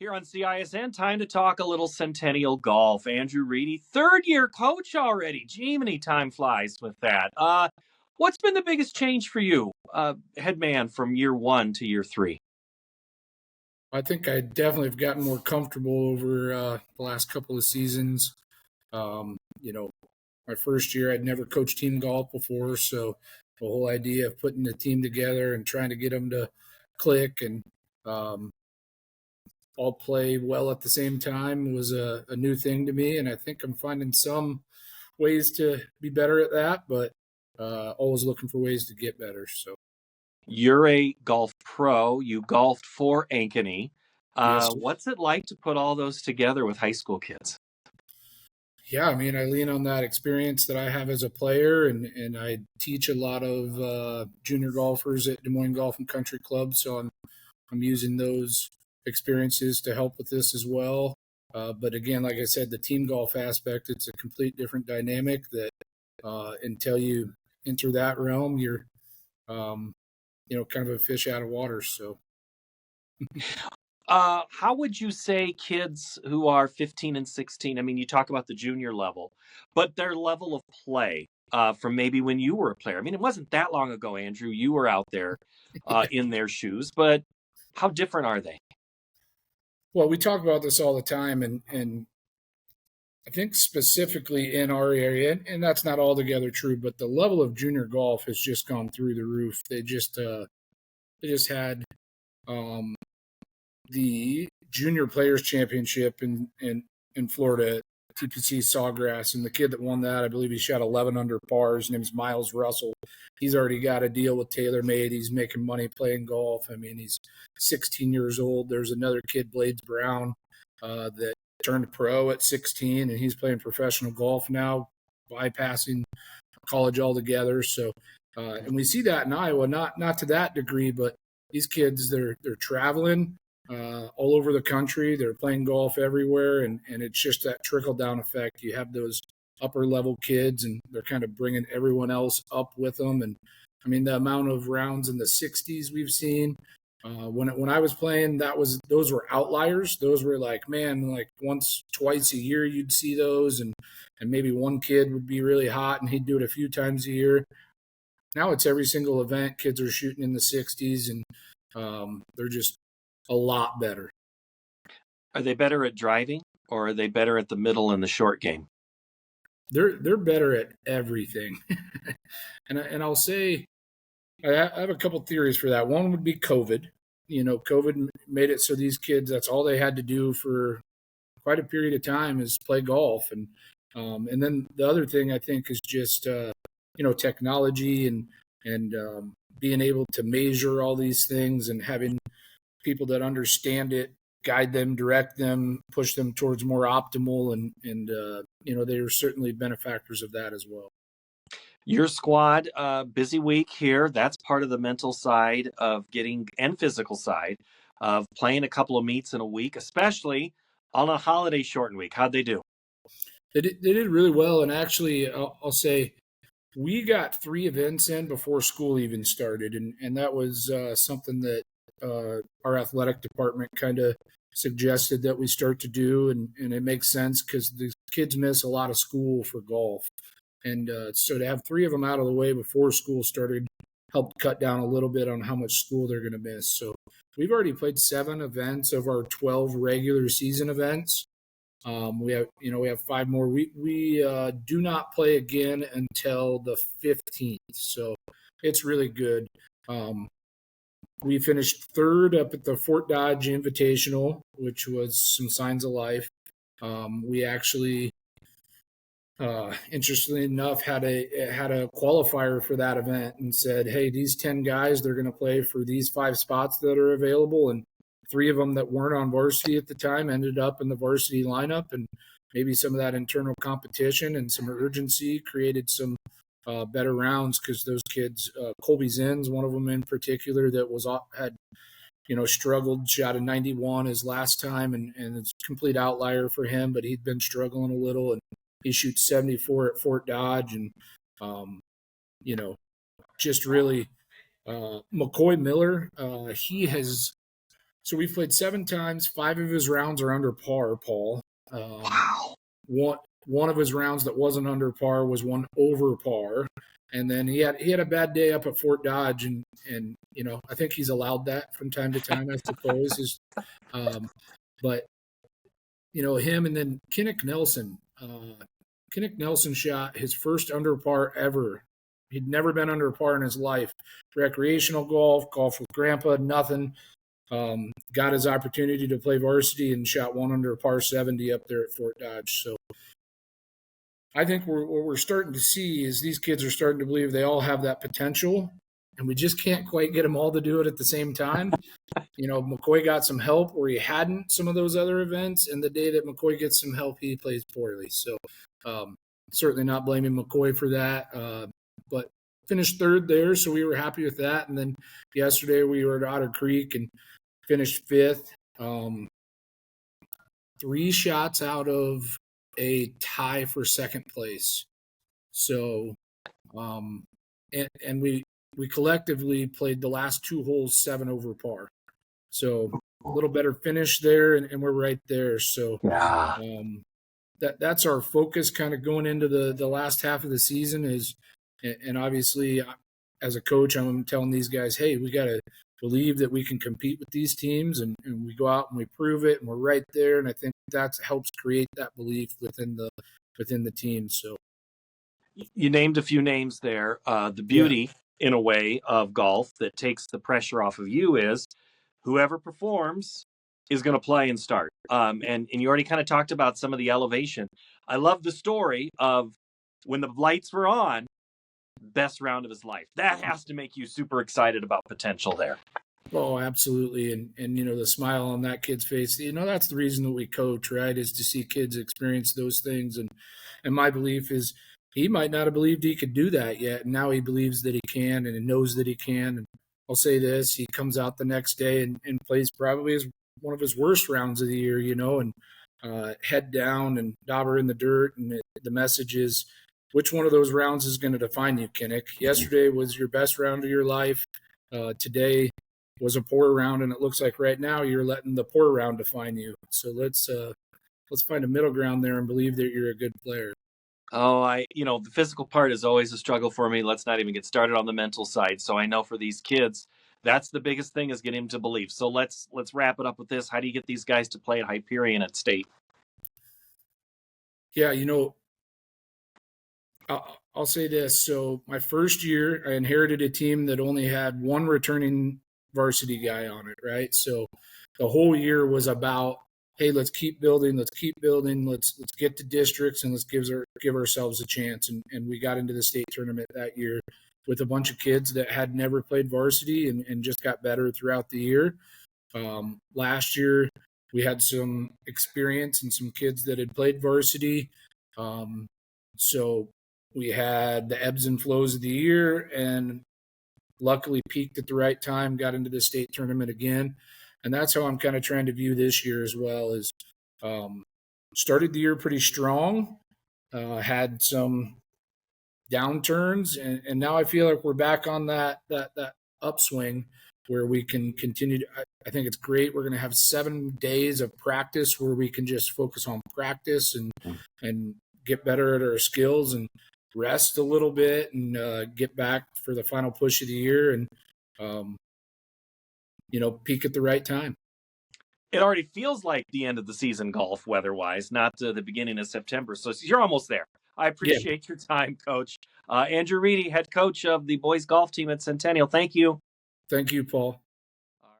Here on CISN, time to talk a little Centennial golf. Andrew Reedy, third-year coach already. Gee, many time flies with that. What's been the biggest change for you, head man, from year one to year three? I think I definitely have gotten more comfortable over the last couple of seasons. Um, you know, my first year, I'd never coached team golf before, so the whole idea of putting the team together and trying to get them to click and um, all play well at the same time was a new thing to me, and I think I'm finding some ways to be better at that, but always looking for ways to get better. So You're a golf pro. You golfed for Ankeny. yes. What's it like to put all those together with high school kids? Yeah, I mean, I lean on that experience that I have as a player, and I teach a lot of junior golfers at Des Moines Golf and Country Club, so I'm using those experiences to help with this as well. But again, like I said, the team golf aspect, it's a complete different dynamic that until you enter that realm, you're kind of a fish out of water. So How would you say kids who are 15 and 16, I mean, you talk about the junior level, but their level of play from maybe when you were a player? I mean, it wasn't that long ago, Andrew. You were out there in their shoes, but how different are they? well, we talk about this all the time, and I think specifically in our area, and that's not altogether true, but the level of junior golf has just gone through the roof. They just had um, the Junior Players Championship in Florida, TPC Sawgrass, and the kid that won that, I believe he shot 11 under par. His name's Miles Russell. He's already got a deal with TaylorMade. He's making money playing golf. I mean, he's 16 years old. There's another kid, Blades Brown, that turned pro at 16, and he's playing professional golf now, bypassing college altogether. So, and we see that in Iowa, not to that degree, but these kids, they're traveling all over the country. They're playing golf everywhere, and it's just that trickle down effect. You have those upper level kids, and they're kind of bringing everyone else up with them. And I mean, the amount of rounds in the 60s we've seen. When I was playing, those were outliers. Those were like, man, like once, twice a year you'd see those, and maybe one kid would be really hot and he'd do it a few times a year. Now it's every single event. Kids are shooting in the 60s, and they're just a lot better. Are they better at driving, or are they better at the middle and the short game? They're better at everything, and I'll say I have a couple theories for that. One would be COVID. COVID made it so these kids, that's all they had to do for quite a period of time is play golf, and then the other thing I think is just technology and being able to measure all these things and having people that understand it guide them, direct them, push them towards more optimal, and they are certainly benefactors of that as well. Your squad, busy week here. That's part of the mental side of getting, and physical side of playing a couple of meets in a week, especially on a holiday shortened week. How'd they do? They did really well, and actually, I'll say we got 3 events in before school even started, and that was something that our athletic department kind of suggested that we start to do, and it makes sense because the kids miss a lot of school for golf. And so to have 3 of them out of the way before school started helped cut down a little bit on how much school they're going to miss. So we've already played 7 events of our 12 regular season events. We have 5 more. We do not play again until the 15th, so it's really good. We finished 3rd up at the Fort Dodge Invitational, which was some signs of life. We actually, interestingly enough, had a qualifier for that event and said, hey, these 10 guys, they're going to play for these 5 spots that are available, and 3 of them that weren't on varsity at the time ended up in the varsity lineup, and maybe some of that internal competition and some urgency created some better rounds because those kids, Colby Zinn's one of them in particular that had struggled, shot a 91 his last time, and it's a complete outlier for him, but he'd been struggling a little, and he shoots 74 at Fort Dodge, and just really McCoy Miller, he has So we've played 7 times. 5 of his rounds are under par, Paul. Wow. One of his rounds that wasn't under par was one over par, and then he had a bad day up at Fort Dodge, and I think he's allowed that from time to time, I suppose. But him, and then Kinnick Nelson. Kinnick Nelson shot his first under par ever. He'd never been under par in his life. Recreational golf with grandpa, nothing. Got his opportunity to play varsity and shot one under par 70 up there at Fort Dodge. So I think what we're starting to see is these kids are starting to believe they all have that potential, and we just can't quite get them all to do it at the same time. McCoy got some help where he hadn't some of those other events, and the day that McCoy gets some help, he plays poorly. So certainly not blaming McCoy for that, but finished third there, so we were happy with that. And then yesterday we were at Otter Creek and finished fifth. 3 shots out of a tie for second place. So, and we collectively played the last 2 holes 7 over par. So a little better finish there, and we're right there. So Yeah. That's our focus kind of going into the last half of the season is, and obviously as a coach, I'm telling these guys, hey, we got to believe that we can compete with these teams, and we go out and we prove it, and we're right there. And I think that helps create that belief within the team. So You named a few names there. The beauty, in a way, of golf that takes the pressure off of you is whoever performs is going to play and start. And you already kind of talked about some of the elevation. I love the story of when the lights were on, best round of his life. That has to make you super excited about potential there. Oh, absolutely. And the smile on that kid's face, that's the reason that we coach, right, is to see kids experience those things. And my belief is he might not have believed he could do that yet. And now he believes that he can, and he knows that he can. And I'll say this, he comes out the next day and plays probably one of his worst rounds of the year, and head down and dauber in the dirt. And the message is, which one of those rounds is going to define you, Kinnick? Yesterday was your best round of your life. Today was a poor round, and it looks like right now you're letting the poor round define you. So let's find a middle ground there and believe that you're a good player. Oh, the physical part is always a struggle for me. Let's not even get started on the mental side. So I know for these kids, that's the biggest thing is getting them to believe. So let's wrap it up with this. How do you get these guys to play at Hyperion at State? Yeah, I'll say this. So my first year, I inherited a team that only had one returning varsity guy on it, right? So the whole year was about, hey, let's keep building, let's get to districts, and let's give ourselves a chance. And we got into the state tournament that year with a bunch of kids that had never played varsity and just got better throughout the year. Last year, we had some experience and some kids that had played varsity. So we had the ebbs and flows of the year, and luckily peaked at the right time, got into the state tournament again. And that's how I'm kind of trying to view this year as well, is started the year pretty strong, had some downturns, and now I feel like we're back on that upswing where we can continue to, I think it's great. We're going to have 7 days of practice where we can just focus on practice and get better at our skills and rest a little bit and get back for the final push of the year and, peak at the right time. It already feels like the end of the season golf weather-wise, not the beginning of September. So you're almost there. I appreciate your time, Coach. Andrew Reedy, head coach of the boys golf team at Centennial. Thank you. Thank you, Paul.